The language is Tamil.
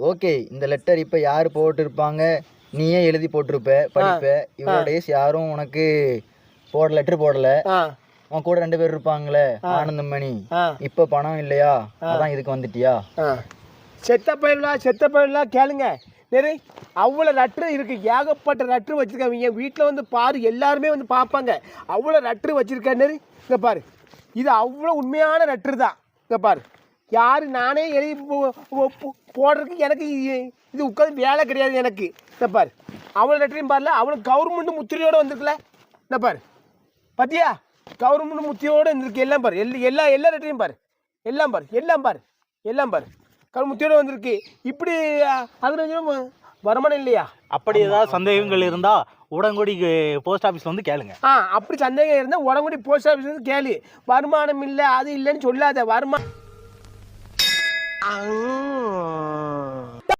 ஓகே, இந்த லெட்டர் இப்போ யார் போட்டிருப்பாங்க? நீயே எழுதி போட்டிருப்ப, படிப்ப. இவரோட ஏஸ் யாரும் உனக்கு லெட்டர் போடல. உன் கூட 2 பேர் இருப்பாங்களே, ஆனந்தம் மணி. இப்போ பணம் இல்லையா, அதான் இதுக்கு வந்துட்டியா? செத்த பயிலாம் கேளுங்க. நிறைய அவ்வளோ லெட்ரு இருக்குது, ஏகப்பட்ட லெட்ரு வச்சுருக்காங்க. என் வீட்டில் வந்து பாரு, எல்லாருமே வந்து பார்ப்பாங்க. அவ்வளோ லெட்ரு வச்சுருக்கேன். நிறைய இங்கே பாரு, இது அவ்வளோ உண்மையான லெட்ரு தான். இங்கே பாரு, யார் நானே எழுதி போடுறதுக்கு எனக்கு இது உட்காந்து வேலை கிடையாது எனக்கு. இங்கே பாரு, அவ்வளோ லெட்டரையும் பாருல, அவ்வளோ கவர்மெண்ட் முத்திரையோடு வந்திருக்குல்ல. இந்த பாரு, பார்த்தியா, கவர்மெண்ட் முத்திரையோடு இருந்திருக்கு. எல்லாம் பாரு, எல்லா லெட்டரையும் பாரு, எல்லாம் பாரு கருமுத்தியோடு வந்திருக்கு. இப்படி 15 வருமானம் இல்லையா? அப்படி ஏதாவது சந்தேகங்கள் இருந்தால் உடன்குடி போஸ்ட் ஆஃபீஸ் வந்து கேளுங்க. அப்படி சந்தேகம் இருந்தால் உடன்குடி போஸ்ட் ஆஃபீஸ் வந்து கேளு. வருமானம் இல்லை அது இல்லைன்னு சொல்லாத. வருமானம்